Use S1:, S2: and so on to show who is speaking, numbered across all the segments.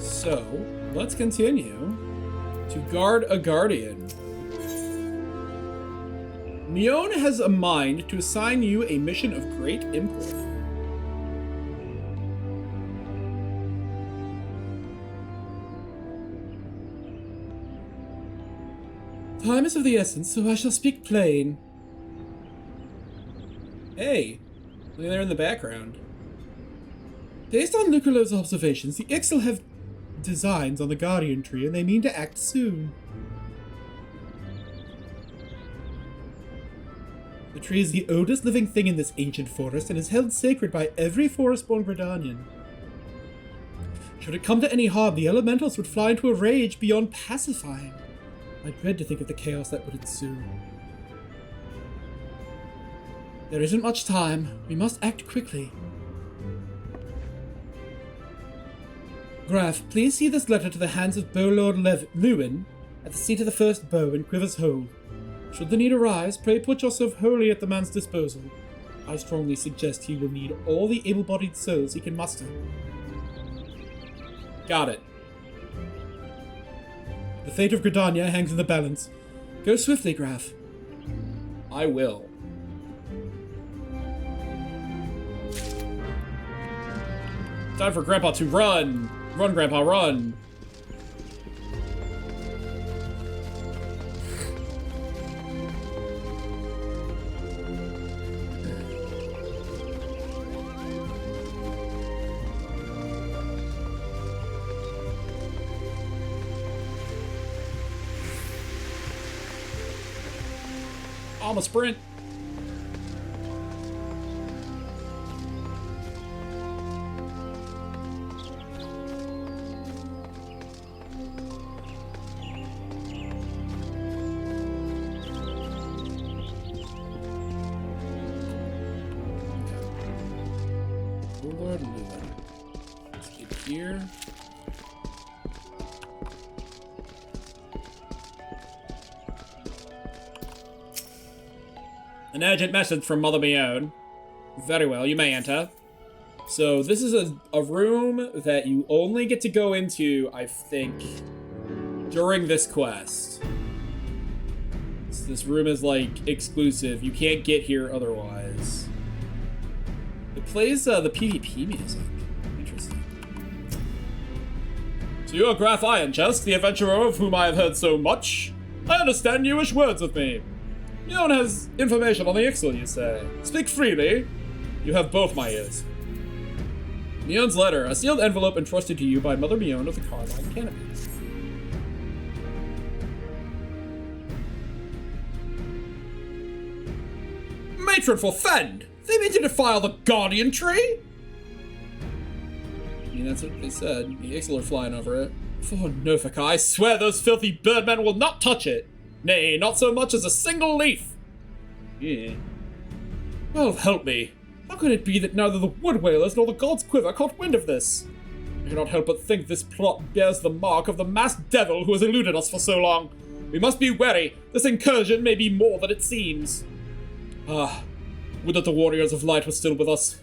S1: So, let's continue to guard a guardian. Mion has a mind to assign you a mission of great import. Time is of the essence, so I shall speak plain. Hey, look there in the background. Based on Lucullo's observations, the Ixal have designs on the Guardian Tree, and they mean to act soon. The tree is the oldest living thing in this ancient forest, and is held sacred by every forest-born Gridanian. Should it come to any harm, the elementals would fly into a rage beyond pacifying. I dread to think of the chaos that would ensue. There isn't much time. We must act quickly. Graf, please see this letter to the hands of Bow Lord Lewin at the seat of the first bow in Quiver's Hold. Should the need arise, pray put yourself wholly at the man's disposal. I strongly suggest he will need all the able-bodied souls he can muster. Got it. The fate of Gridania hangs in the balance. Go swiftly, Graf. I will. Time for Grandpa to run! Run, Grandpa, run! I'm a sprint. Lord Lewin. Let's get here. An urgent message from Mother Mion. Very well, you may enter. So this is a room that you only get to go into, I think, during this quest. So this room is like exclusive. You can't get here otherwise. It plays the PvP music. Interesting. So you are Graf Ironchest, the adventurer of whom I have heard so much. I understand you wish words with me. Mion has information on the Ixal, you say. Speak freely. You have both my ears. Mion's letter, a sealed envelope entrusted to you by Mother Mion of the Carmine Canopy. Matron forfend! They mean to defile the Guardian Tree? I mean, that's what they said. The Ixal are flying over it. For Nofaka, I swear those filthy birdmen will not touch it. Nay, not so much as a single leaf. Yeah. Well, help me. How can it be that neither the Wood Whalers nor the God's Quiver caught wind of this? I cannot help but think this plot bears the mark of the masked devil who has eluded us for so long. We must be wary. This incursion may be more than it seems. Ah, would that the warriors of light were still with us.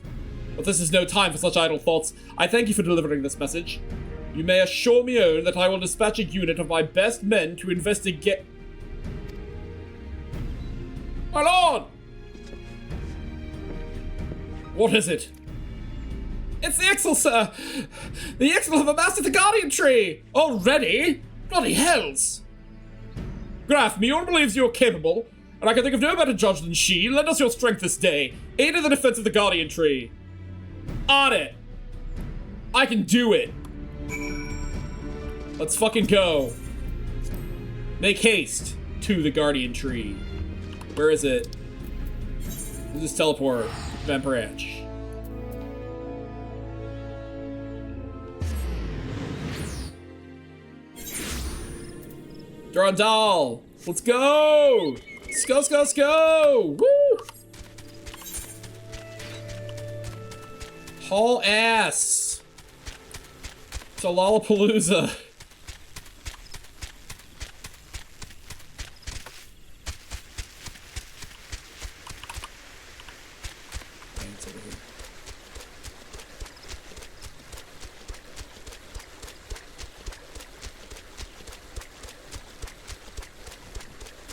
S1: But this is no time for such idle thoughts. I thank you for delivering this message. You may assure Mion that I will dispatch a unit of my best men to investigate... My lord! What is it? It's the Ixal, sir! The Ixal have amassed at the Guardian Tree! Already? Bloody hells! Graf, Mion believes you are capable, and I can think of no better judge than she. Lend us your strength this day. Aid in the defense of the Guardian Tree. On it! I can do it! Let's fucking go. Make haste to the Guardian Tree. Where is it? We'll just teleport. Van Branch. Durandal! Let's go! Let's go, let's go, let's go! Woo! Haul ass! It's a Lollapalooza.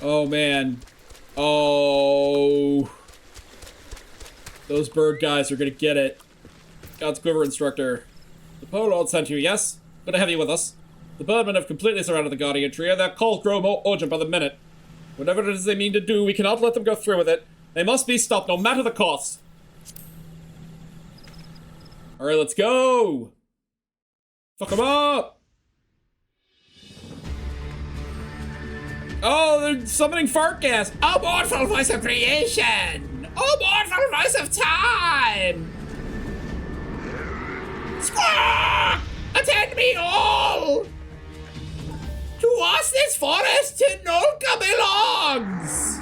S1: Oh, man. Oh. Those bird guys are gonna get it. God's Quiver Instructor. The Pole Lord sent you, yes? Good to have you with us. The birdmen have completely surrounded the Guardian Tree, and their calls grow more urgent by the minute. Whatever it is they mean to do, we cannot let them go through with it. They must be stopped, no matter the cost. Alright, let's go! Fuck them up! Oh, they're summoning fart gas! Oh, mournful voice of creation! Oh, mournful voice of time! Squawk! Attend me all! To us this forest to Nolka belongs!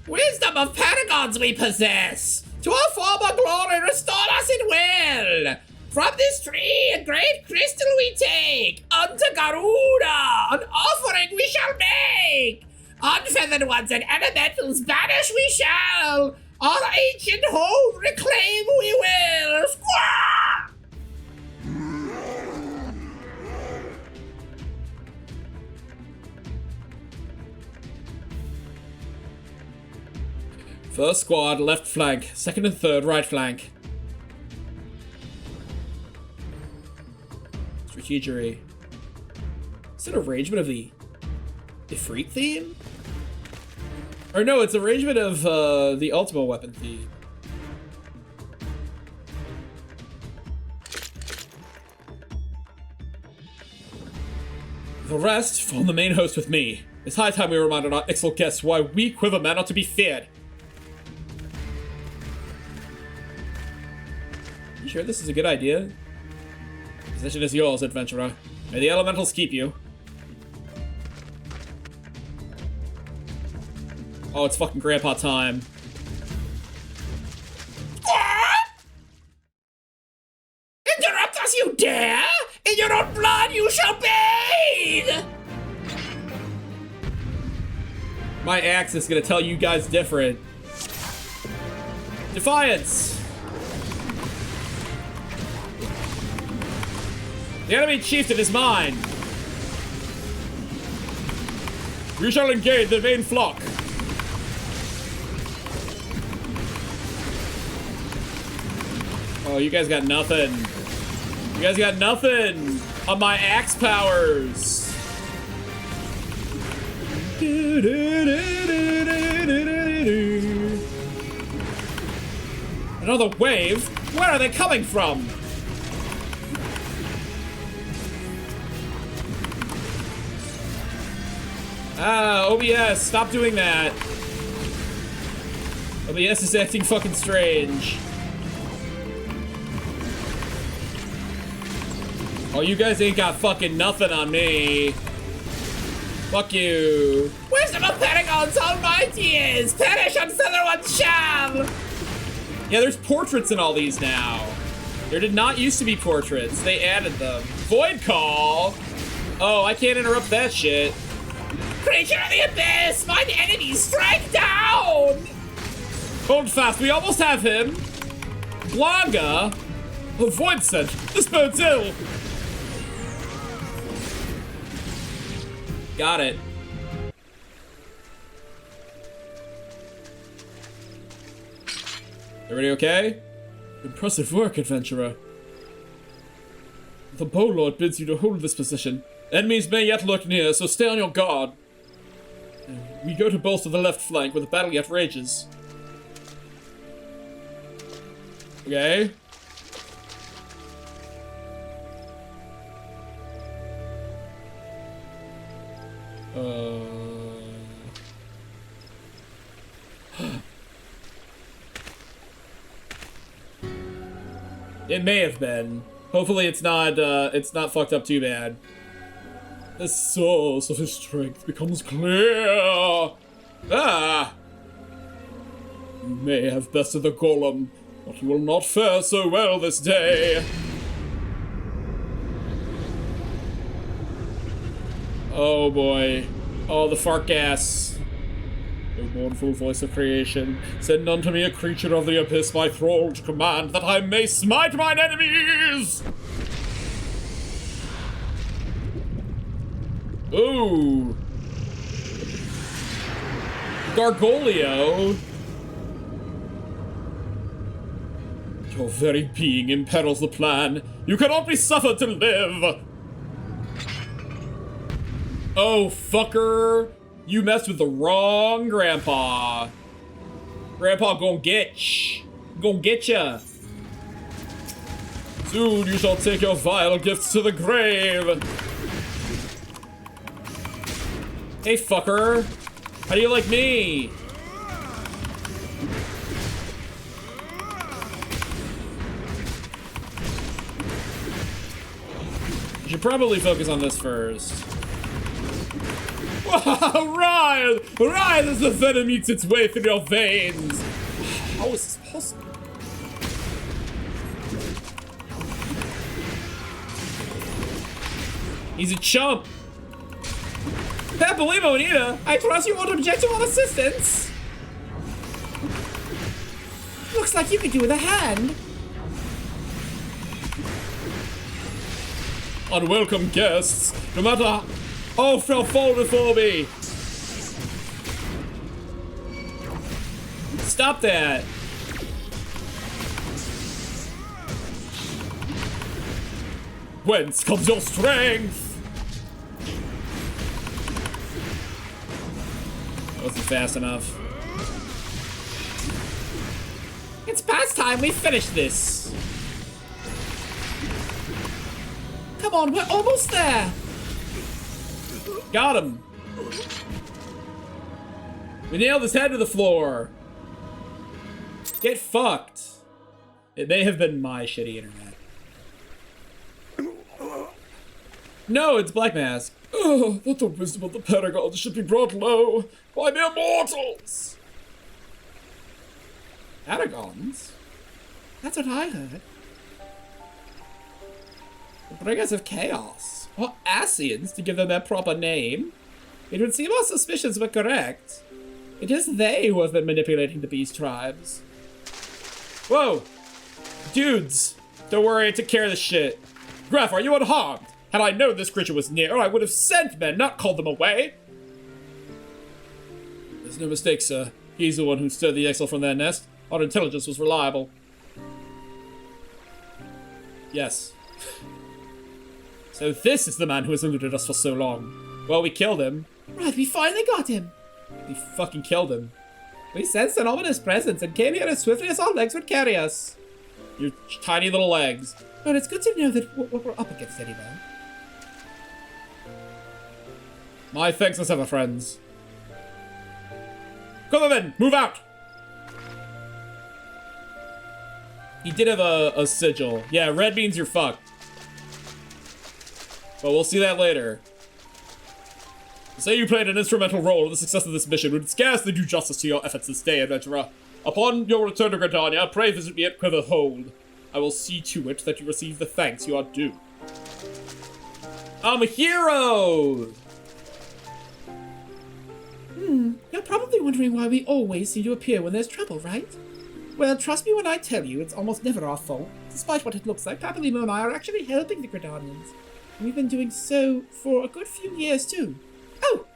S1: Wisdom of paragons we possess! To our former glory restore us in will! From this tree a great crystal we take! Unto Garuda an offering we shall make! Unfeathered ones and elementals banish we shall! Our ancient home reclaim we will! Squawk! First squad, left flank. Second and third, right flank. Strategery. Is it an arrangement of the Ifrit theme? Or no, it's an arrangement of the Ultima Weapon theme. The rest, form the main host with me. It's high time we reminded our Ixal guests why we Quivermen are to be feared. You sure this is a good idea? Position is yours, adventurer. May the elementals keep you. Oh, it's fucking grandpa time. Interrupt us, you dare! In your own blood you shall bathe! My axe is gonna tell you guys different. Defiance! The enemy chieftain is mine! We shall engage the main flock. Oh, you guys got nothing. You guys got nothing on my axe powers. Another wave? Where are they coming from? Ah, OBS, stop doing that. OBS is acting fucking strange. Oh, you guys ain't got fucking nothing on me. Fuck you. Wisdom of Paragons almighty is! Perish on feather one shall! Yeah, there's portraits in all these now. There did not used to be portraits. They added them. Void Call? Oh, I can't interrupt that shit. Creature of the abyss! Mine enemies strike down! Hold fast, we almost have him. Blanca? Oh, Void Scent. This bird's ill. Got it. Everybody okay? Impressive work, adventurer. The Bow Lord bids you to hold this position. Enemies may yet lurk near, so stay on your guard. We go to bolster the left flank where the battle yet rages. Okay. It may have been. Hopefully it's not fucked up too bad. The source of his strength becomes clear. Ah! You may have bested the golem, but you will not fare so well this day. Oh boy. Oh, the fart gas. O mournful voice of creation, send unto me a creature of the abyss, my thrall to command, that I may smite mine enemies! Ooh. Gargolio. Your very being imperils the plan. You cannot be suffered to live. Oh, fucker. You messed with the wrong grandpa. Grandpa gon' getcha. Soon you shall take your vile gifts to the grave. Hey, fucker. How do you like me? You should probably focus on this first. Ryan! Ryan, as the venom eats its way through your veins! How is this possible? He's a chump! Papolimo, Anita, I trust you won't object to our assistance! Looks like you could do with a hand. Unwelcome guests, no matter all shall fall before me. Stop that. Whence comes your strength? That wasn't fast enough. It's past time we finish this. Come on, we're almost there. Got him. We nailed his head to the floor. Get fucked. It may have been my shitty internet. No, it's Black Mask. Oh, that the wisdom of the Paragons should be brought low by mere mortals. Paragons? That's what I heard. The Bringers of Chaos. Or Asians, to give them their proper name. It would seem our suspicions were correct. It is they who have been manipulating the beast tribes. Whoa! Dudes! Don't worry, I took care of this shit. Graf, are you unharmed? Had I known this creature was near, I would have sent men, not called them away. There's no mistake, sir. He's the one who stirred the exile from their nest. Our intelligence was reliable. Yes. So this is the man who has eluded us for so long. Well, we killed him. Right, we finally got him. We fucking killed him. We sensed an ominous presence and came here as swiftly as our legs would carry us. Your tiny little legs. But it's good to know that what we're up against anyway. My thanks as ever, friends. Come on then, move out! He did have a sigil. Yeah, red means you're fucked. But we'll see that later. Say you played an instrumental role in the success of this mission would scarcely do justice to your efforts this day, adventurer. Upon your return to Gridania, pray visit me at Quiver Hold. I will see to it that you receive the thanks you are due. I'm a hero! You're probably wondering why we always seem to appear when there's trouble, right? Well, trust me when I tell you, it's almost never our fault. Despite what it looks like, Papolimo and I are actually helping the Gridanians. We've been doing so for a good few years, too. Oh!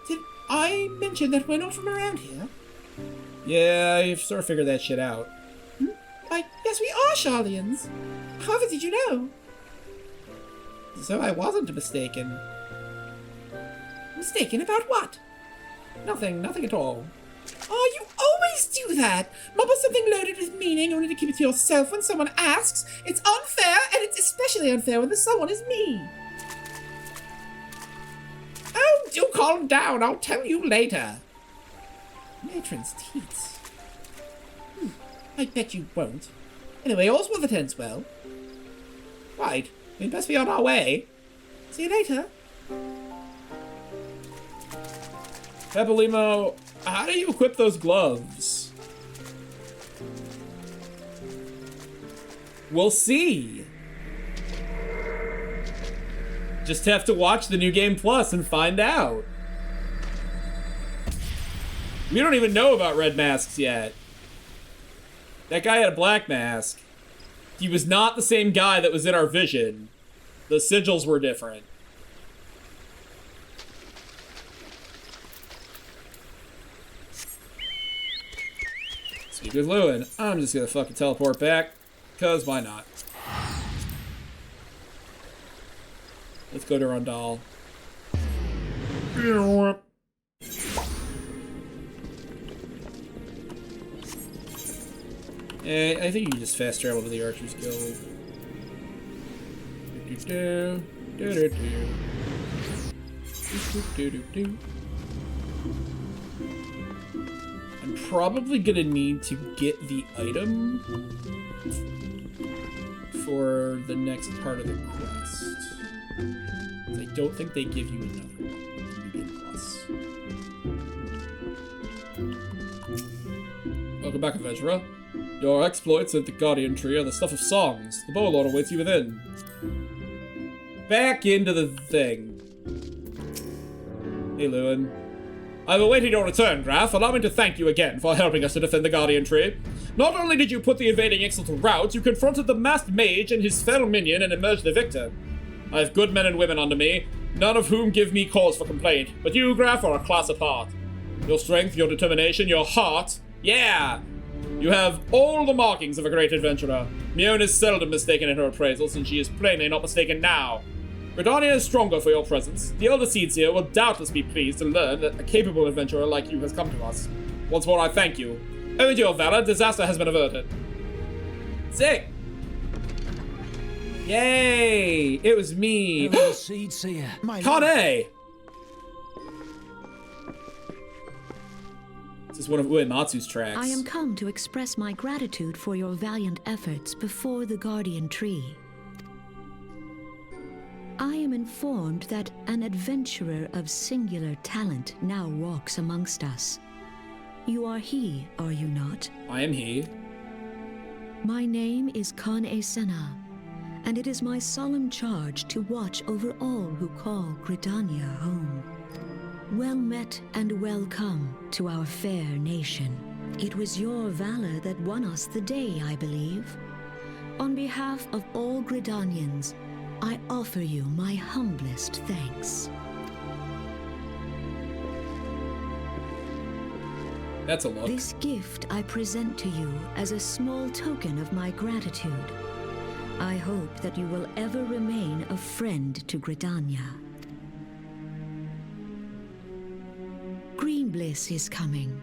S1: Did I mention that we're not from around here? Yeah, you've sort of figured that shit out. Why, yes, we are Charlians. However did you know? So I wasn't mistaken. Mistaken about what? Nothing at all. Oh, you always do that! Mumble something loaded with meaning only to keep it to yourself when someone asks. It's unfair, and it's especially unfair when the someone is me. Oh, do calm down. I'll tell you later. Matron's teats. I bet you won't. Anyway, all's well that ends well. Right, we'd best be on our way. See you later. Papolimo, how do you equip those gloves? We'll see. Just have to watch the New Game Plus and find out. We don't even know about red masks yet. That guy had a black mask. He was not the same guy that was in our vision. The sigils were different. Speak with Lewin. I'm just gonna fucking teleport back, cause why not? Let's go to Rondal. I think you can just fast travel to the Archer's Guild. I'm probably gonna need to get the item for the next part of the quest. I don't think they give you another one. Welcome back, adventurer. Your exploits at the Guardian Tree are the stuff of songs. The Bow Lord awaits you within. Back into the thing. Hey, Lewin. I'm awaiting your return, Graf. Allow me to thank you again for helping us to defend the Guardian Tree. Not only did you put the invading Ixal to rout, you confronted the masked mage and his fell minion and emerged the victor. I have good men and women under me, none of whom give me cause for complaint, but you, Graf, are a class apart. Your strength, your determination, your heart, yeah! You have all the markings of a great adventurer. Mione is seldom mistaken in her appraisals, and she is plainly not mistaken now. Gridania is stronger for your presence. The elder seeds here will doubtless be pleased to learn that a capable adventurer like you has come to us. Once more, I thank you. Owing to your valor, disaster has been averted. Sick! Yay! It was me. Kane! This is one of Uematsu's tracks.
S2: I am come to express my gratitude for your valiant efforts before the Guardian Tree. I am informed that an adventurer of singular talent now walks amongst us. You are he, are you not?
S1: I am he.
S2: My name is Kane Senna, and it is my solemn charge to watch over all who call Gridania home. Well met and welcome to our fair nation. It was your valor that won us the day, I believe. On behalf of all Gridanians, I offer you my humblest thanks.
S1: That's a look.
S2: This gift I present to you as a small token of my gratitude. I hope that you will ever remain a friend to Gridania. Green Bliss is coming.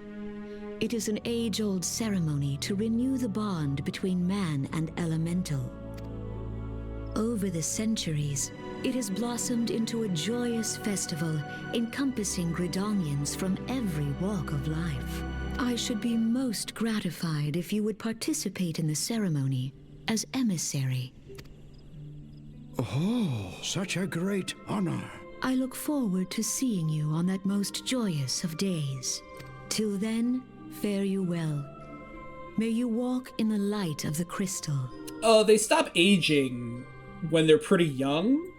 S2: It is an age-old ceremony to renew the bond between man and elemental. Over the centuries, it has blossomed into a joyous festival encompassing Gridanians from every walk of life. I should be most gratified if you would participate in the ceremony as emissary.
S3: Oh, such a great honor.
S2: I look forward to seeing you on that most joyous of days. Till then, fare you well. May you walk in the light of the crystal.
S1: They stop aging when they're pretty young.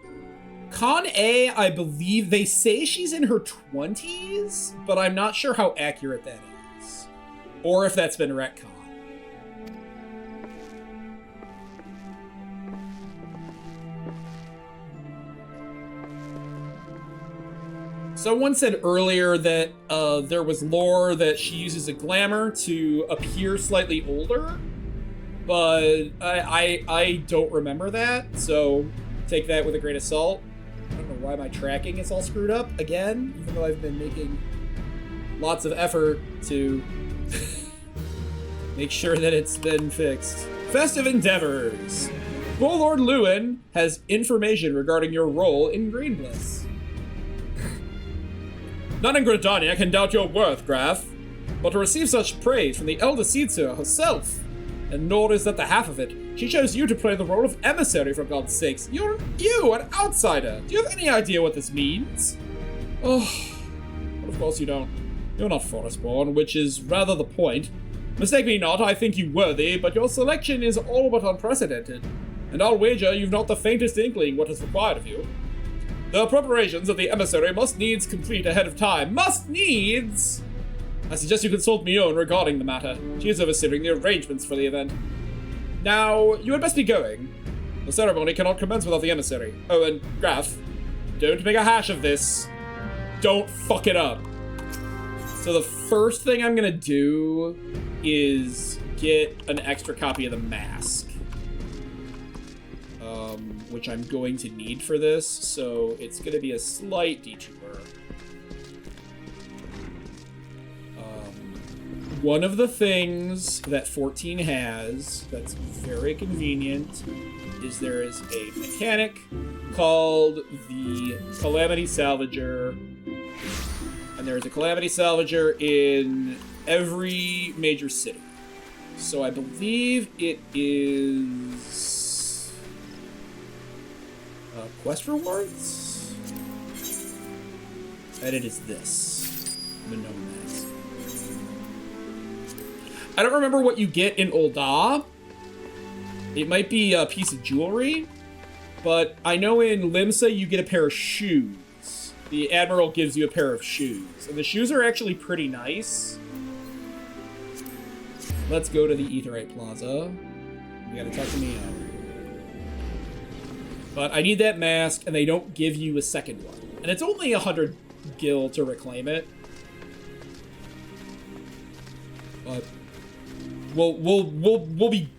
S1: Kane, I believe they say she's in her 20s, but I'm not sure how accurate that is. Or if that's been retconned. Someone said earlier that there was lore that she uses a glamour to appear slightly older, but I don't remember that, so take that with a grain of salt. I don't know why my tracking is all screwed up again, even though I've been making lots of effort to make sure that it's been fixed. Festive endeavors. Lord Lewin has information regarding your role in Green Bliss. None in Gridania can doubt your worth, Graf, but to receive such praise from the Elder Seedsir herself, and nor is that the half of it. She chose you to play the role of emissary, for God's sakes. You, an outsider. Do you have any idea what this means? Oh, but of course you don't. You're not Forestborn, which is rather the point. Mistake me not, I think you worthy, but your selection is all but unprecedented, and I'll wager you've not the faintest inkling what is required of you. The preparations of the emissary must needs complete ahead of time. Must needs! I suggest you consult Mione regarding the matter. She is overseeing the arrangements for the event. Now, you had best be going. The ceremony cannot commence without the emissary. Oh, and Graf, don't make a hash of this. Don't fuck it up. So the first thing I'm gonna do is get an extra copy of the mask. Which I'm going to need for this, so it's gonna be a slight detour. One of the things that 14 has that's very convenient is there is a mechanic called the Calamity Salvager. And there's a Calamity Salvager in every major city. So I believe it is... quest rewards? And it is this. The Gnome Mask. I don't remember what you get in Ul'dah. It might be a piece of jewelry, but I know in Limsa you get a pair of shoes. The Admiral gives you a pair of shoes, and the shoes are actually pretty nice. Let's go to the Aetheryte Plaza. We gotta talk to Neo. But I need that mask, and they don't give you a second one. And it's only 100 gil to reclaim it. But we'll be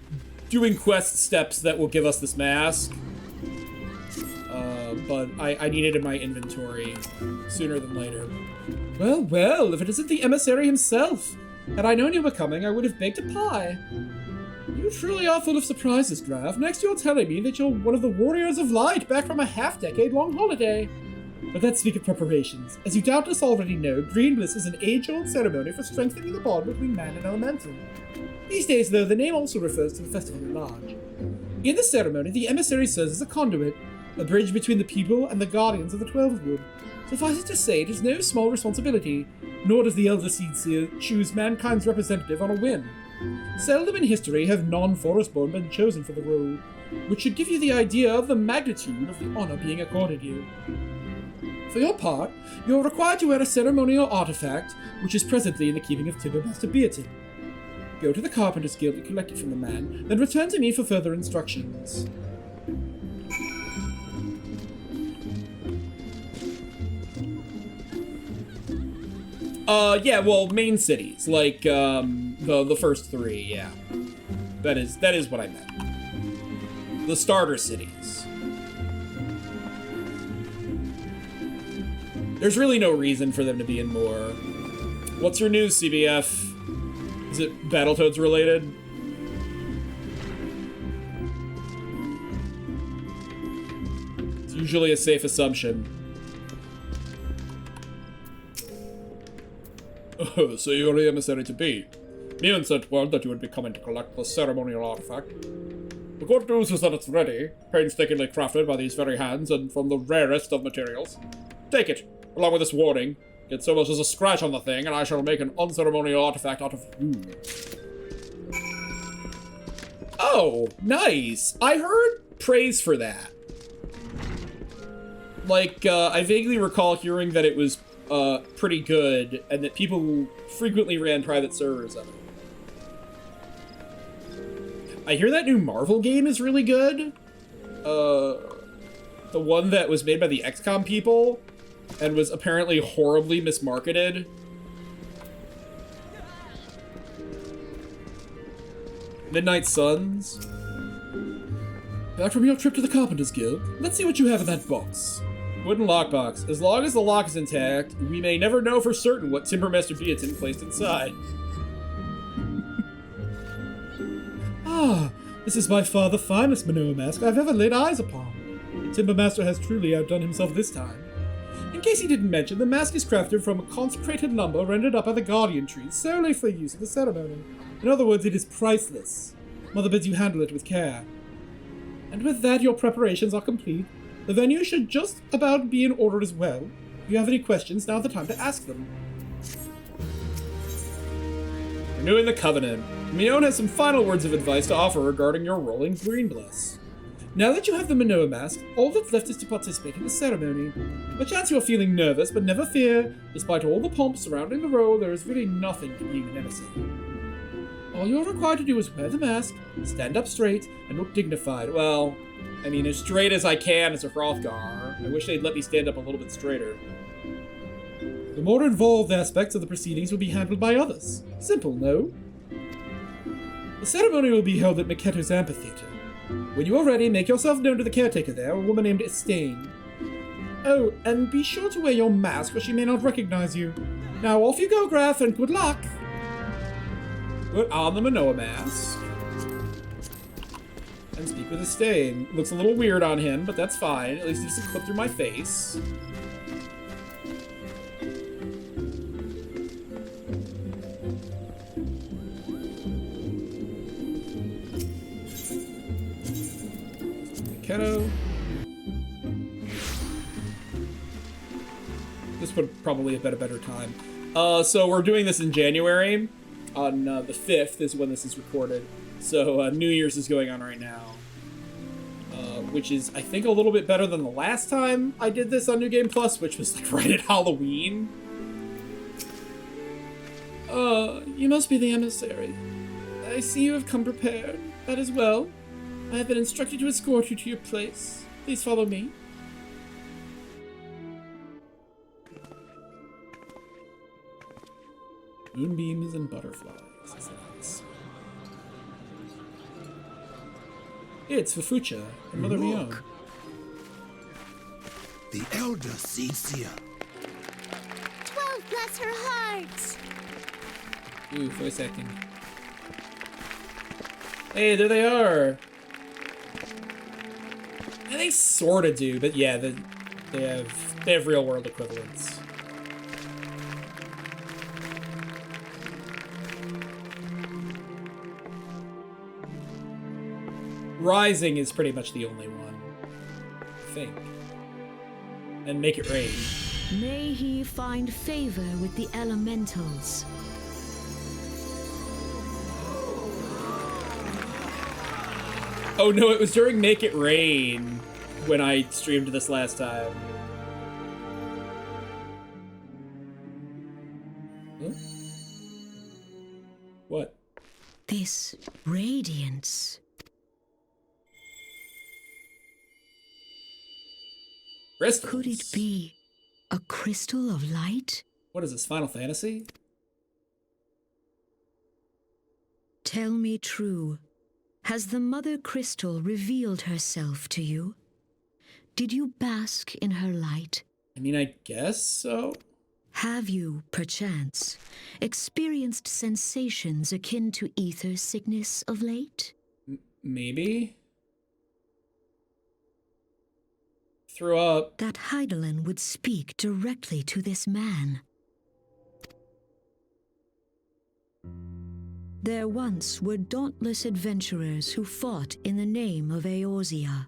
S1: doing quest steps that will give us this mask. But I need it in my inventory sooner than later. Well, if it isn't the emissary himself. Had I known you were coming, I would have baked a pie. You truly are full of surprises, Graf. Next you're telling me that you're one of the Warriors of Light, back from a half-decade-long holiday. But let's speak of preparations. As you doubtless already know, Green Bliss is an age-old ceremony for strengthening the bond between man and elemental. These days, though, the name also refers to the festival at large. In the ceremony, the emissary serves as a conduit, a bridge between the people and the guardians of the Twelve Wood. Suffice it to say, it is no small responsibility, nor does the Elder Seedseer choose mankind's representative on a whim. Seldom in history have non-Forestborn been chosen for the role, which should give you the idea of the magnitude of the honor being accorded you. For your part, you are required to wear a ceremonial artifact, which is presently in the keeping of Timbermaster Beaton. Go to the Carpenter's Guild and collect it from the man, then return to me for further instructions. Yeah, well, main cities, like, the first three, yeah. That is what I meant. The starter cities. There's really no reason for them to be in more. What's your news, CBF? Is it Battletoads related? It's usually a safe assumption. Oh, so you're the emissary to be. Mion sent word that you would be coming to collect the ceremonial artifact. The good news is that it's ready, painstakingly crafted by these very hands and from the rarest of materials. Take it, along with this warning. Get so much as a scratch on the thing, and I shall make an unceremonial artifact out of you. Oh, nice! I heard praise for that. Like, I vaguely recall hearing that it was pretty good, and that people frequently ran private servers of it. I hear that new Marvel game is really good. The one that was made by the XCOM people, and was apparently horribly mismarketed. Midnight Suns. Back from your trip to the Carpenter's Guild, let's see what you have in that box. Wooden lockbox. As long as the lock is intact, we may never know for certain what Timbermaster Beaton placed inside. Ah, this is by far the finest Manoa mask I've ever laid eyes upon. The Timbermaster has truly outdone himself this time. In case he didn't mention, the mask is crafted from consecrated lumber rendered up by the Guardian Trees solely for use in the ceremony. In other words, it is priceless. Mother bids you handle it with care. And with that, your preparations are complete. The venue should just about be in order as well. If you have any questions, now's the time to ask them. Renewing the Covenant. Mion has some final words of advice to offer regarding your role in Green Bliss. Now that you have the Manoa mask, all that's left is to participate in the ceremony. Perchance you are feeling nervous, but never fear. Despite all the pomp surrounding the role, there is really nothing to being an emissary. All you're required to do is wear the mask, stand up straight, and look dignified. Well, I mean, as straight as I can as a Hrothgar. I wish they'd let me stand up a little bit straighter. The more involved aspects of the proceedings will be handled by others. Simple, no? The ceremony will be held at Maketo's amphitheater. When you are ready, make yourself known to the caretaker there, a woman named Estain. Oh, and be sure to wear your mask or she may not recognize you. Now off you go, Graf, and good luck! Put on the Manoa mask. And speak with Estain. Looks a little weird on him, but that's fine. At least he doesn't clip through my face. Maketo. This would probably have been a better time. So we're doing this in January. On the 5th is when this is recorded. So New Year's is going on right now. Which is, I think, a little bit better than the last time I did this on New Game Plus, which was like right at Halloween. You must be the emissary. I see you have come prepared. That is well. I have been instructed to escort you to your place. Please follow me. Moonbeams and butterflies. That's nice. It's Fufucha and Mother Mio.
S3: The elder sees here.
S4: 12 bless her heart!
S1: Ooh, voice acting. Hey, there they are! They sorta do, but yeah, they have real world equivalents. Rising is pretty much the only one, I think. And Make It Rain.
S2: May he find favor with the elementals.
S1: Oh no, it was during Make It Rain when I streamed this last time. Huh? What?
S2: This radiance.
S1: Crystals.
S2: Could it be a crystal of light?
S1: What is this, Final Fantasy?
S2: Tell me true. Has the Mother Crystal revealed herself to you? Did you bask in her light?
S1: I mean, I guess so.
S2: Have you, perchance, experienced sensations akin to ether sickness of late?
S1: Maybe? Threw up.
S2: That Heidelin would speak directly to this man. There once were dauntless adventurers who fought in the name of Eorzea.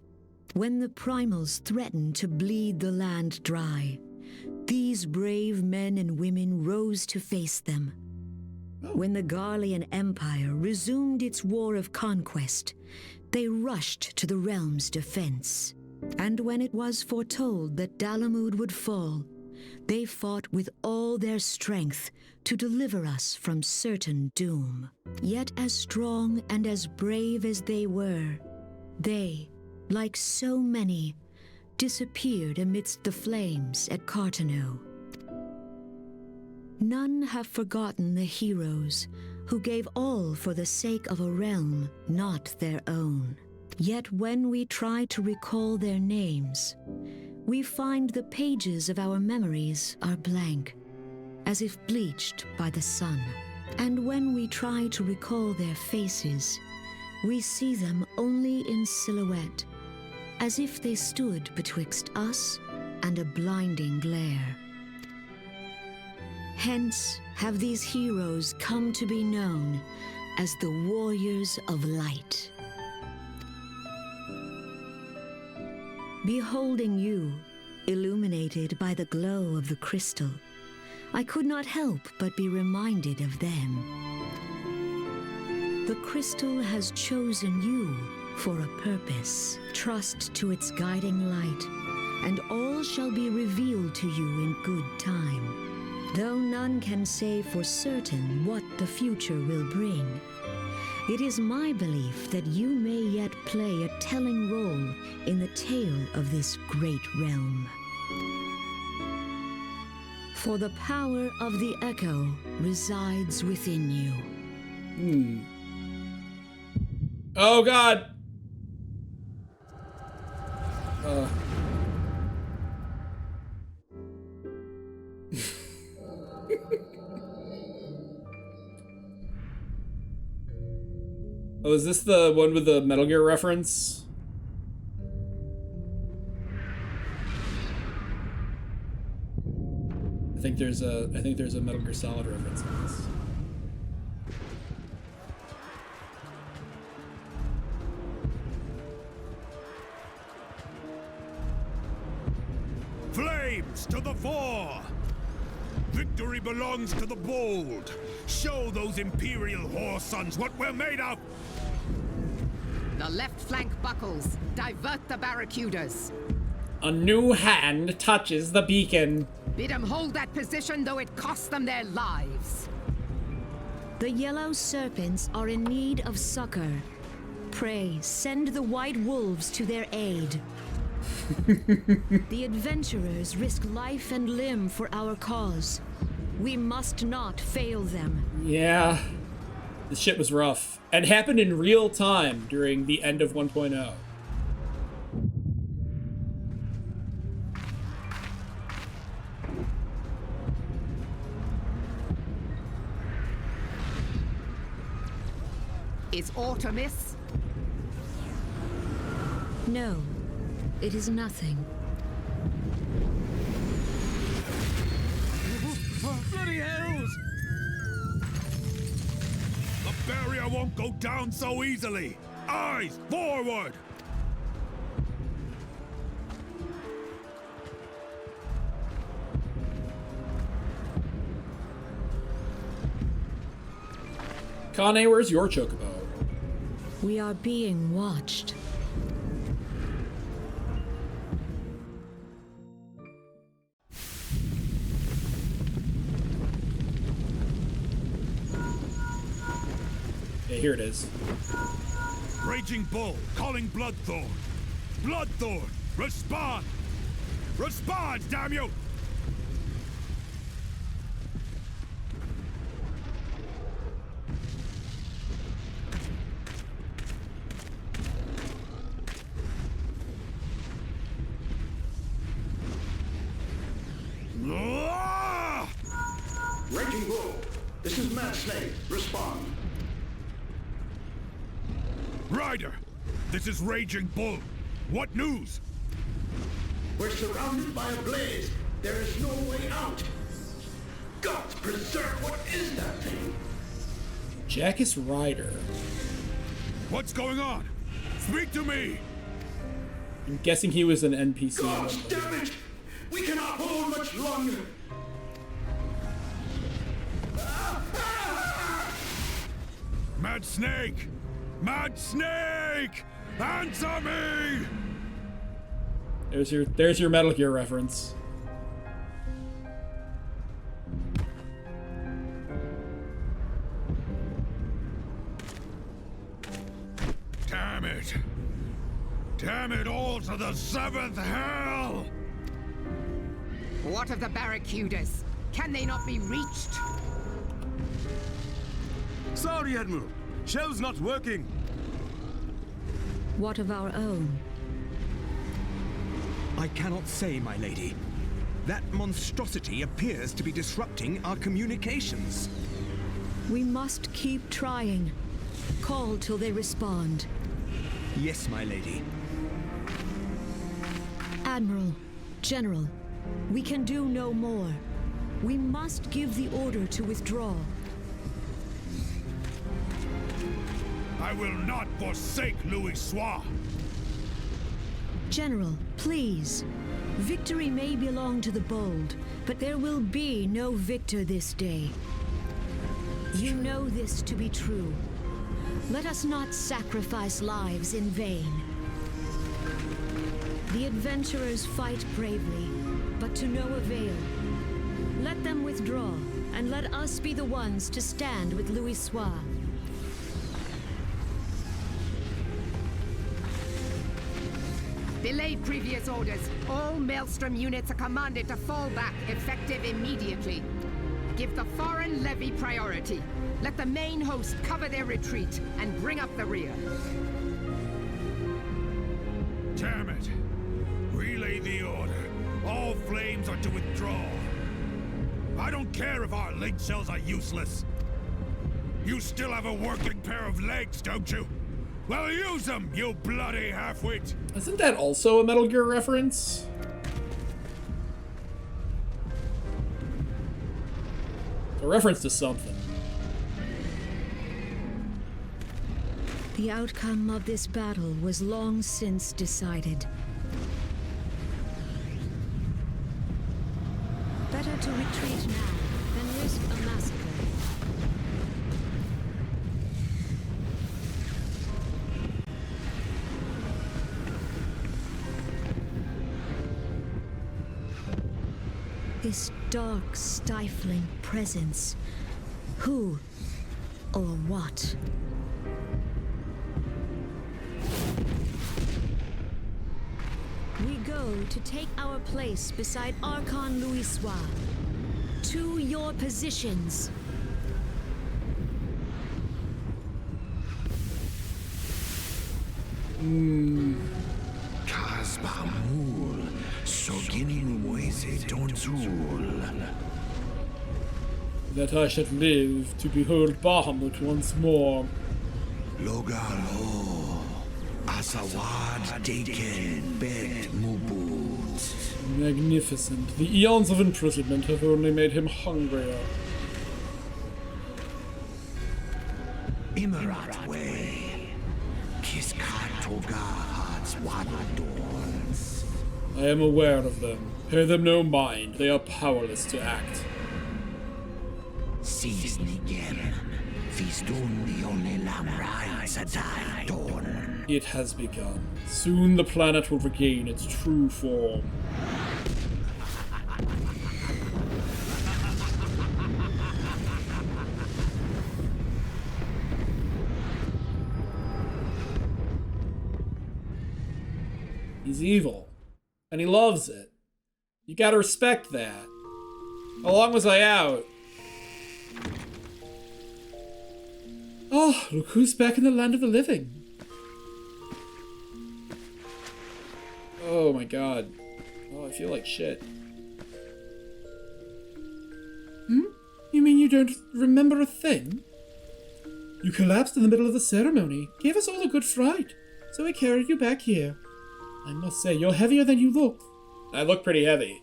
S2: When the primals threatened to bleed the land dry, these brave men and women rose to face them. When the Garlean Empire resumed its war of conquest, they rushed to the realm's defense. And when it was foretold that Dalamud would fall, they fought with all their strength to deliver us from certain doom. Yet as strong and as brave as they were, they, like so many, disappeared amidst the flames at Cartano. None have forgotten the heroes who gave all for the sake of a realm not their own. Yet when we try to recall their names, we find the pages of our memories are blank, as if bleached by the sun. And when we try to recall their faces, we see them only in silhouette, as if they stood betwixt us and a blinding glare. Hence have these heroes come to be known as the Warriors of Light. Beholding you, illuminated by the glow of the crystal, I could not help but be reminded of them. The crystal has chosen you for a purpose. Trust to its guiding light, and all shall be revealed to you in good time. Though none can say for certain what the future will bring, it is my belief that you may yet play a telling role in the tale of this great realm. For the power of the echo resides within you.
S1: Oh god! Oh, is this the one with the Metal Gear reference? I think there's a Metal Gear Solid reference in this.
S3: Flames to the fore! Victory belongs to the bold. Show those Imperial whore sons what we're made of!
S5: The left flank buckles. Divert the barracudas.
S1: A new hand touches the beacon.
S5: Bid them hold that position, though it costs them their lives.
S2: The yellow serpents are in need of succor. Pray, send the white wolves to their aid. The adventurers risk life and limb for our cause. We must not fail them.
S1: Yeah. This shit was rough. And happened in real time during the end of 1.0.
S5: Is aught amiss?
S2: No, it is nothing.
S3: Bloody hells! The barrier won't go down so easily! Eyes forward!
S1: Kane, where's your chocobo?
S2: We are being watched.
S1: Yeah, here it is.
S3: Raging Bull, calling Bloodthorn. Bloodthorn, respond! Respond, damn you! Ah!
S6: Raging Bull, this is Mad Snake. Respond.
S3: Ryder, this is Raging Bull. What news?
S6: We're surrounded by a blaze. There is no way out. God preserve, what is that thing?
S1: Jackus Ryder.
S3: What's going on? Speak to me!
S1: I'm guessing he was an NPC.
S6: God damn it! We cannot hold much longer.
S3: Mad Snake! Mad Snake! Answer me!
S1: There's your Metal Gear reference.
S3: Damn it! Damn it all to the seventh hell!
S5: What of the barracudas? Can they not be reached?
S7: Sorry, Admiral. Shell's not working.
S2: What of our own?
S7: I cannot say, my lady. That monstrosity appears to be disrupting our communications.
S2: We must keep trying. Call till they respond.
S7: Yes, my lady.
S2: Admiral, General, we can do no more. We must give the order to withdraw.
S3: I will not forsake Louis Soir.
S2: General, please. Victory may belong to the bold, but there will be no victor this day. You know this to be true. Let us not sacrifice lives in vain. The adventurers fight bravely, but to no avail. Let them withdraw, and let us be the ones to stand with Louis Soir.
S5: Belay previous orders. All Maelstrom units are commanded to fall back, effective immediately. Give the foreign levy priority. Let the main host cover their retreat and bring up the rear.
S3: Damn it! Relay the order. All flames are to withdraw. I don't care if our link cells are useless. You still have a working pair of legs, don't you? Well, use them, you bloody half-wit!
S1: Isn't that also a Metal Gear reference? A reference to something.
S2: The outcome of this battle was long since decided. Better to retreat now than risk a massacre. This dark, stifling presence. Who or what? We go to take our place beside Archon Louisoix. To your positions.
S6: Kasbamul, Soginin Moise Donzul.
S1: That I should live to behold Bahamut once more.
S6: Logalo, Asawad Daken Bet Mubut.
S1: Magnificent. The eons of imprisonment have only made him hungrier.
S6: Imarat Way, Kiskatoga Hearts Wadadorns.
S1: I am aware of them. Pay them no mind. They are powerless to act.
S6: Sis Nigen, Fistun the only Lamrai Sadai Dorn.
S1: It has begun. Soon the planet will regain its true form. He's evil. And he loves it. You gotta respect that. How long was I out? Oh, look who's back in the land of the living. Oh my god. Oh, I feel like shit. You mean you don't remember a thing? You collapsed in the middle of the ceremony, gave us all a good fright, so we carried you back here. I must say, you're heavier than you look. I look pretty heavy.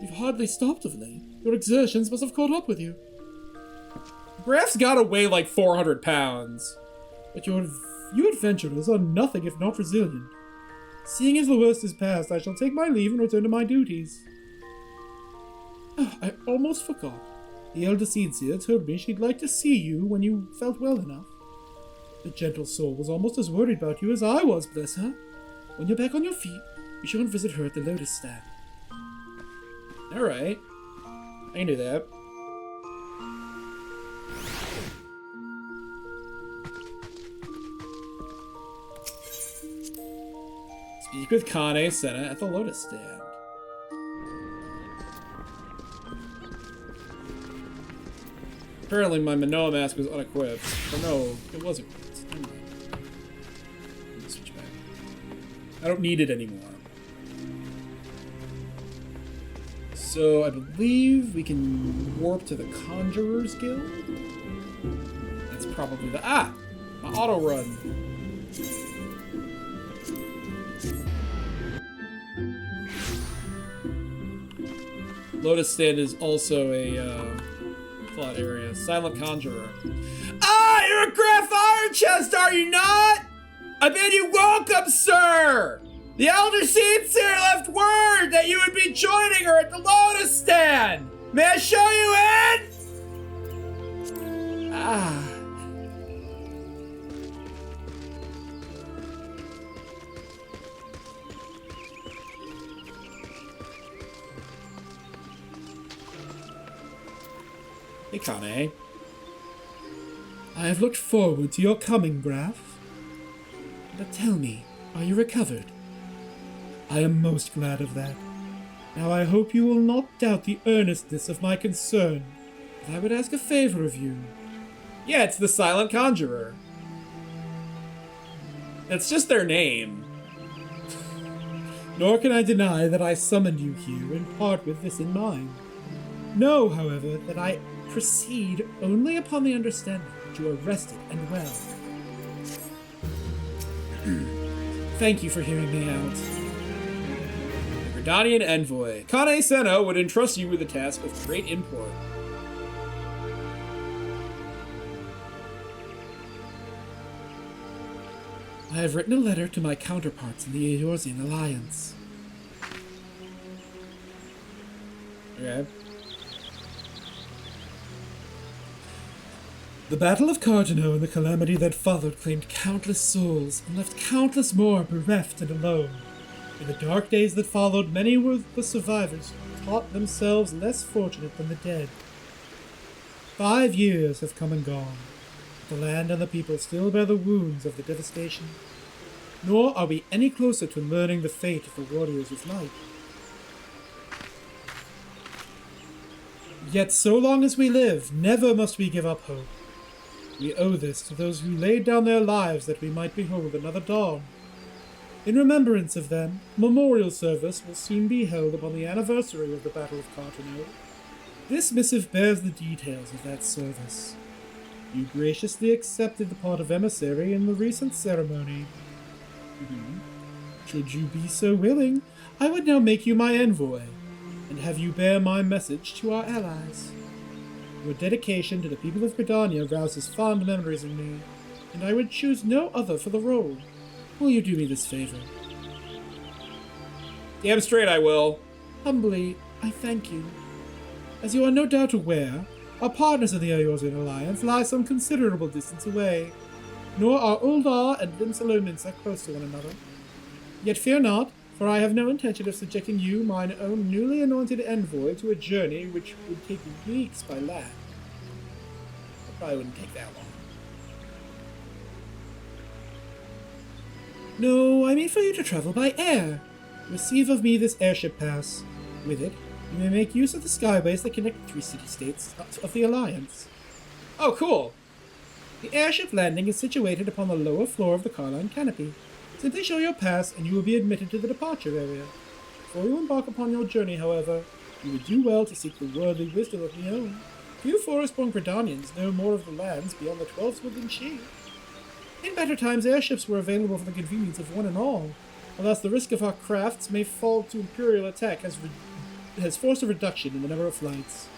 S1: You've hardly stopped of late. Your exertions must have caught up with you. Graf's gotta weigh like 400 pounds. But you adventurers are nothing if not resilient. Seeing as the worst is past, I shall take my leave and return to my duties. Oh, I almost forgot. The elder Seedseer told me she'd like to see you when you felt well enough. The gentle soul was almost as worried about you as I was, bless her. When you're back on your feet, be sure and visit her at the Lotus Stand. Alright. I can do that. Speak with Kane Senna at the Lotus Stand. Apparently my Manoa mask was unequipped. Or no, it was equipped. Never mind. Let me switch back. I don't need it anymore. So I believe we can warp to the Conjurer's Guild. That's probably the my auto run. Lotus Stand is also a plot area. Silent Conjurer. Ah, you're a Graf Iron Chest, are you not? I bid you welcome, sir! The Elder Seedseer left word that you would be joining her at the Lotus Stand! May I show you in? Ah. Hey, Kane. I have looked forward to your coming, Graf. But tell me, are you recovered? I am most glad of that. Now I hope you will not doubt the earnestness of my concern, if I would ask a favor of you. Yeah, it's the Silent Conjurer. That's just their name. Nor can I deny that I summoned you here in part with this in mind. Know, however, that I proceed only upon the understanding that you are rested and well. Thank you for hearing me out. The Gridanian Envoy. Kane Senna would entrust you with a task of great import. I have written a letter to my counterparts in the Eorzean Alliance. Okay. The Battle of Cargino and the calamity that followed claimed countless souls and left countless more bereft and alone. In the dark days that followed, many were the survivors who thought themselves less fortunate than the dead. 5 years have come and gone. The land and the people still bear the wounds of the devastation, nor are we any closer to learning the fate of the Warriors of Light. Yet so long as we live, never must we give up hope. We owe this to those who laid down their lives that we might behold another dawn. In remembrance of them, a memorial service will soon be held upon the anniversary of the Battle of Cargino. This missive bears the details of that service. You graciously accepted the part of emissary in the recent ceremony. Should you be so willing, I would now make you my envoy, and have you bear my message to our allies. Your dedication to the people of Gridania rouses fond memories in me, and I would choose no other for the role. Will you do me this favor? Damn straight I will. Humbly, I thank you. As you are no doubt aware, our partners in the Eorzean Alliance lie some considerable distance away, nor are Uldar and Limsalominsa close to one another. Yet fear not, for I have no intention of subjecting you, mine own newly anointed envoy, to a journey which would take weeks by land. It probably wouldn't take that long. No, I mean for you to travel by air. Receive of me this airship pass. With it, you may make use of the skyways that connect the 3 city-states of the Alliance. Oh, cool! The airship landing is situated upon the lower floor of the Carline canopy. Simply show your pass, and you will be admitted to the departure area. Before you embark upon your journey, however, you would do well to seek the worldly wisdom of Neon. Few forest-born Gridanians know more of the lands beyond the 12 than she. In better times, airships were available for the convenience of one and all. Alas, the risk of our crafts may fall to Imperial attack has forced a reduction in the number of flights.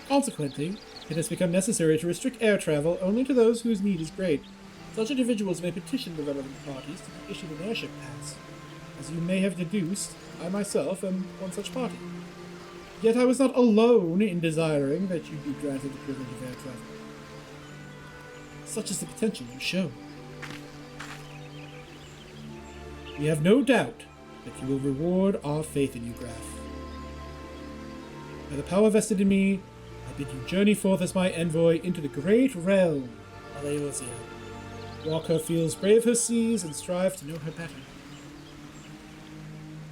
S1: Consequently, it has become necessary to restrict air travel only to those whose need is great. Such individuals may petition the relevant parties to be issued an airship pass. As you may have deduced, I myself am one such party. Yet I was not alone in desiring that you be granted the privilege of air travel. Such is the potential you show. We have no doubt that you will reward our faith in you, Graf. By the power vested in me, I bid you journey forth as my envoy into the great realm of Eorzea. Walk her fields, brave her seas, and strive to know her pattern.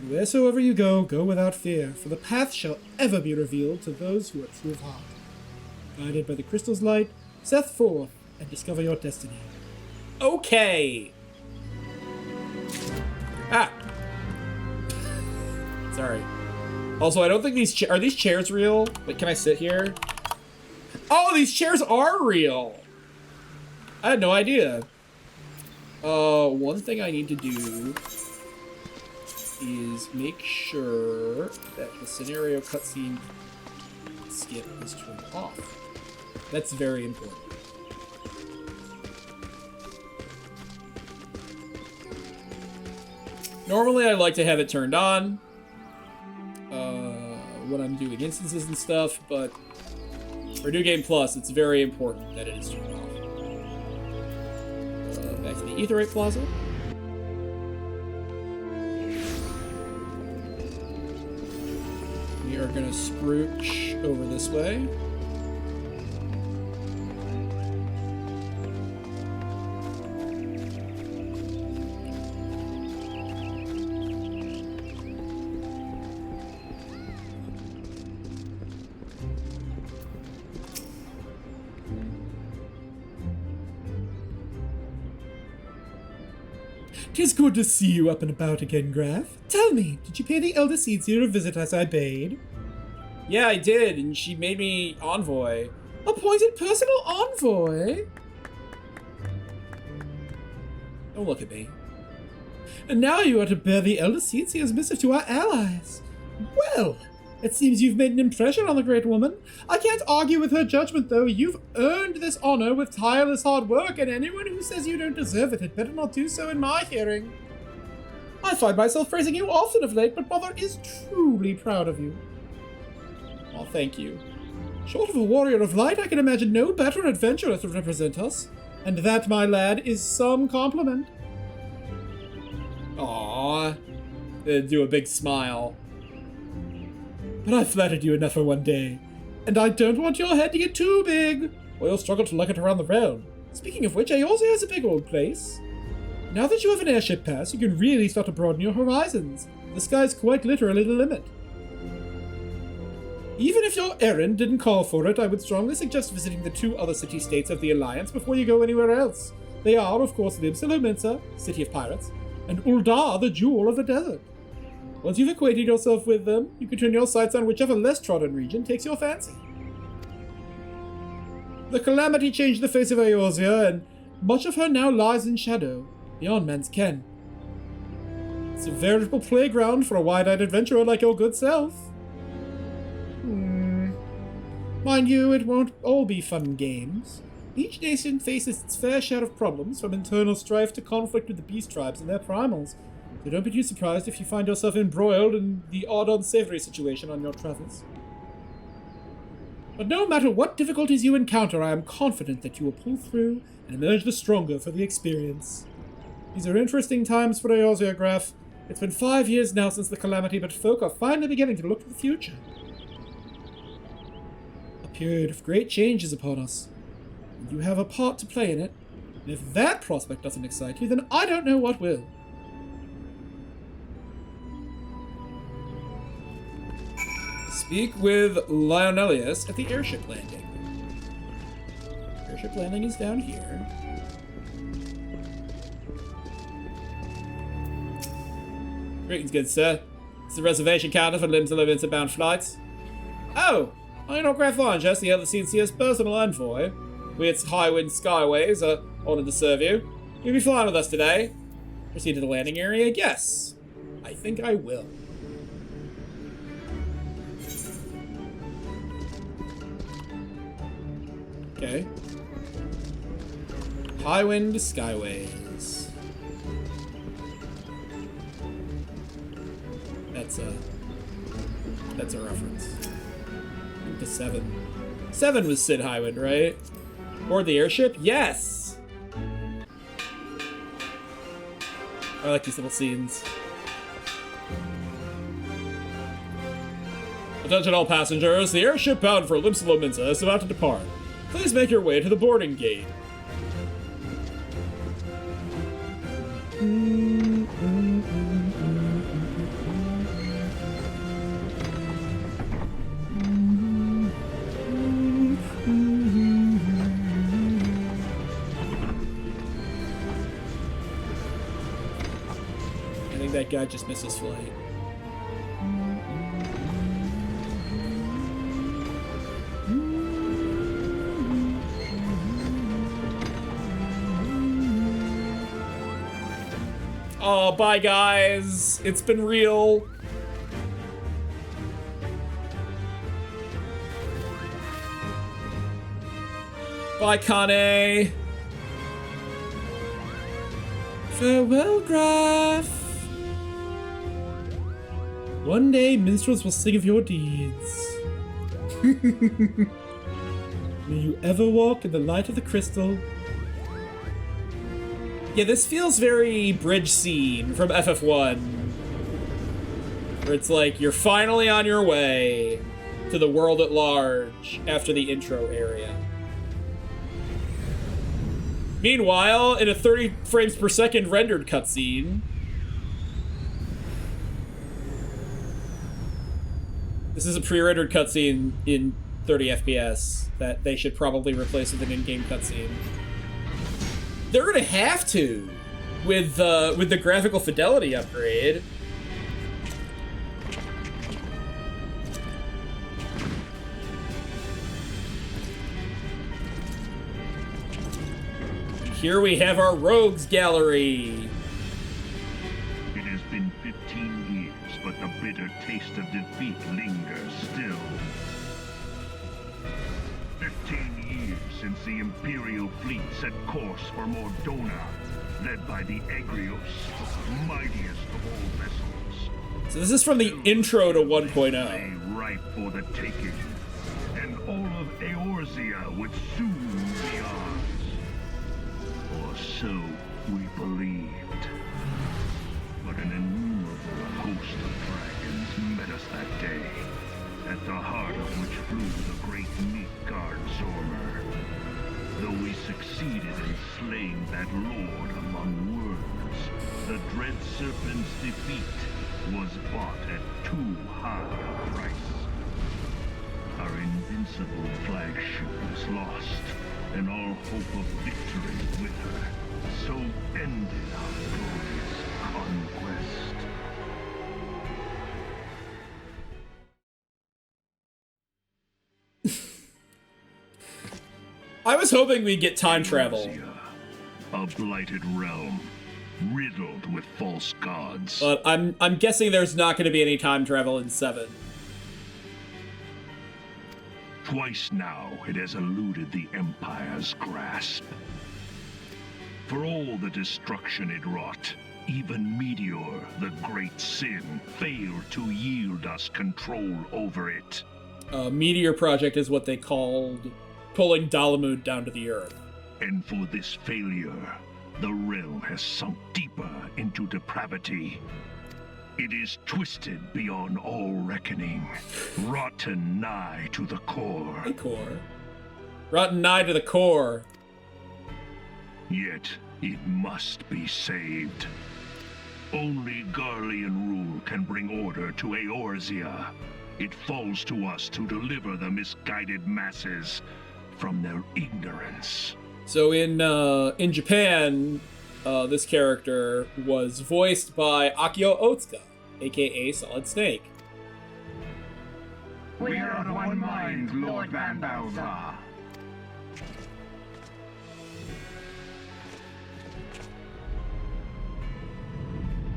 S1: Wheresoever you go, go without fear, for the path shall ever be revealed to those who are true of heart. Guided by the crystal's light, set forth and discover your destiny. Okay! Ah! Sorry. Also, I don't think these are these chairs real? Like, can I sit here? Oh, these chairs are real! I had no idea. One thing I need to do is make sure that the scenario cutscene skip is turned off. That's very important. Normally I like to have it turned on when I'm doing instances and stuff, but for New Game Plus, it's very important that it is turned off. Back to the Aetheryte Plaza. We are gonna scrooch over this way. 'Tis good to see you up and about again, Graf. Tell me, did you pay the Elder Seedseer a visit as I bade? Yeah, I did, and she made me envoy. Appointed personal envoy? Don't look at me. And now you are to bear the Elder Seedseer's missive to our allies. Well, it seems you've made an impression on the great woman. I can't argue with her judgment, though. You've earned this honor with tireless hard work, and anyone who says you don't deserve it had better not do so in my hearing. I find myself praising you often of late, but Mother is truly proud of you. Oh, thank you. Short of a warrior of light, I can imagine no better adventurer to represent us. And that, my lad, is some compliment. Aww. Do a big smile. But I've flattered you enough for one day. And I don't want your head to get too big, or you'll struggle to lug it around the realm. Speaking of which, Eorzea is a big old place. Now that you have an airship pass, you can really start to broaden your horizons. The sky's quite literally the limit. Even if your errand didn't call for it, I would strongly suggest visiting the 2 other city-states of the Alliance before you go anywhere else. They are, of course, Limsa, City of Pirates, and Ul'dah, the Jewel of the Desert. Once you've acquainted yourself with them, you can turn your sights on whichever less trodden region takes your fancy. The calamity changed the face of Eorzea, and much of her now lies in shadow, beyond man's ken. It's a veritable playground for a wide-eyed adventurer like your good self. Mind you, it won't all be fun and games. Each nation faces its fair share of problems, from internal strife to conflict with the beast tribes and their primals. So don't be too surprised if you find yourself embroiled in the odd unsavory situation on your travels. But no matter what difficulties you encounter, I am confident that you will pull through and emerge the stronger for the experience. These are interesting times for Eorzea, Graf. It's been 5 years now since the calamity, but folk are finally beginning to look to the future. A period of great change is upon us, and you have a part to play in it. And if that prospect doesn't excite you, then I don't know what will. Speak with Lionelius at the airship landing. Airship landing is down here. Greetings, good sir. It's the reservation counter for Limsa bound flights. Oh, I know Graf Varnjas, the Elder Seedseer's personal envoy. We at Highwind Skyways are honored to serve you. You'll be flying with us today. Proceed to the landing area? Yes. I think I will. Okay. Highwind Skyways. That's a reference. To 7. 7 was Sid Highwind, right? Board the airship? Yes! I like these little scenes. Attention all passengers, the airship bound for Limsa is about to depart. Please make your way to the boarding gate. I think that guy just missed his flight. Oh, bye guys. It's been real. Bye, Kane. Farewell, Graf. One day, minstrels will sing of your deeds. May you ever walk in the light of the crystal. Yeah, this feels very bridge scene from FF1. Where it's like, you're finally on your way to the world at large after the intro area. Meanwhile, in a 30 frames per second rendered cutscene, this is a pre-rendered cutscene in 30 FPS that they should probably replace with an in-game cutscene. They're gonna have to. with the graphical fidelity upgrade. Here we have our rogues gallery.
S8: It has been 15 years, but the bitter taste of defeat lingers still. 15 years since the Imperial fleet set course for Mordona, led by the Egrios, mightiest of all vessels.
S1: So this is from the intro to 1.0.
S8: Lay ripe for the taking, and all of Eorzea would soon be ours. Or so we believed. But an innumerable host of dragons met us that day, at the heart of which flew the great Midgard Zormer. Though we succeeded in slaying that lord among worms, the dread serpent's defeat was bought at too high a price. Our invincible flagship was lost, and all hope of victory with her. So ended our glorious conquest.
S1: I was hoping we'd get time travel.
S8: A blighted realm, riddled with false gods.
S1: But I'm guessing there's not going to be any time travel in 7.
S8: Twice now it has eluded the Empire's grasp. For all the destruction it wrought, even Meteor, the great sin, failed to yield us control over it.
S1: Meteor Project is what they called pulling Dalamud down to the earth.
S8: And for this failure, the realm has sunk deeper into depravity. It is twisted beyond all reckoning, rotten nigh to the core.
S1: The core. Rotten nigh to the core.
S8: Yet, it must be saved. Only Garlean rule can bring order to Eorzea. It falls to us to deliver the misguided masses from their ignorance.
S1: So in Japan, this character was voiced by Akio Otsuka, aka Solid Snake.
S8: We are of one mind, Lord Van Balthar.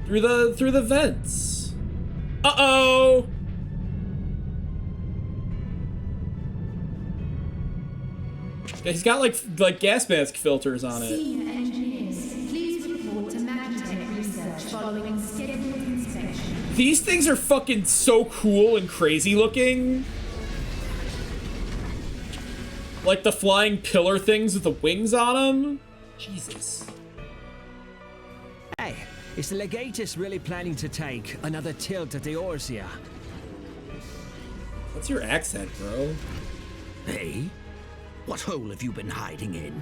S1: Through the vents. Uh-oh! He's got like gas mask filters on it.
S9: Senior engineers, please report to Magitech research following scheduled inspection.
S1: These things are fucking so cool and crazy looking. Like the flying pillar things with the wings on them. Jesus.
S10: Hey, is the Legatus really planning to take another tilt at Eorzea?
S1: What's your accent, bro?
S11: Hey? What hole have you been hiding in?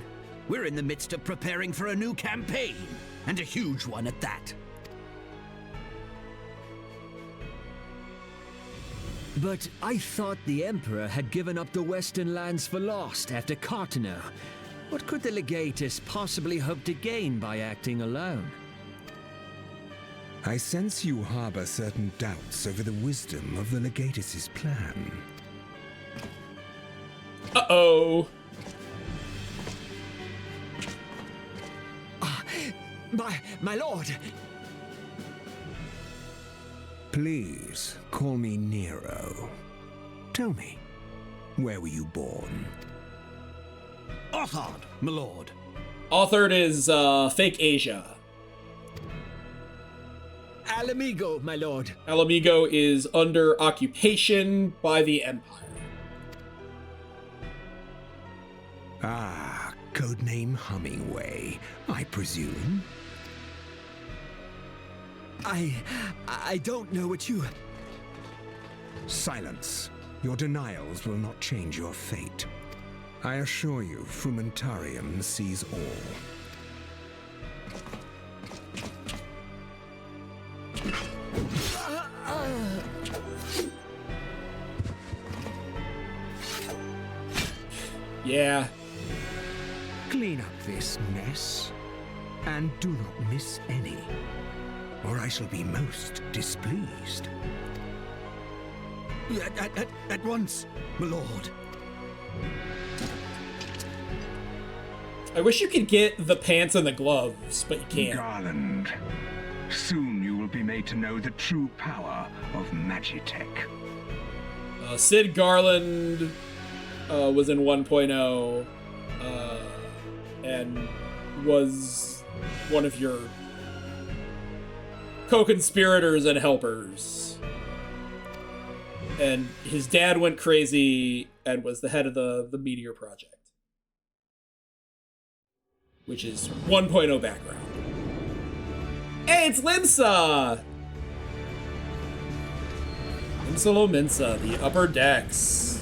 S11: We're in the midst of preparing for a new campaign, and a huge one at that.
S10: But I thought the Emperor had given up the Western lands for lost after Cartano. What could the Legatus possibly hope to gain by acting alone?
S7: I sense you harbor certain doubts over the wisdom of the Legatus's plan.
S1: Uh-oh.
S10: My lord!
S7: Please, call me Nero. Tell me, where were you born?
S11: Othard, my lord.
S1: Authored is Fake Asia.
S10: Alamigo, my lord.
S1: Alamigo is under occupation by the Empire.
S7: Ah, codename Hummingway, I presume.
S10: I don't know what you...
S7: Silence. Your denials will not change your fate. I assure you, Frumentarium sees all.
S1: Yeah.
S7: Clean up this mess. And do not miss any, or I shall be most displeased.
S11: At once, my lord.
S1: I wish you could get the pants and the gloves, but you can't.
S8: Garland, soon you will be made to know the true power of Magitech.
S1: Sid Garland was in 1.0 and was one of your co-conspirators and helpers. And his dad went crazy and was the head of the Meteor Project, which is 1.0 background. Hey, it's Limsa! Limsa Lominsa, the upper decks.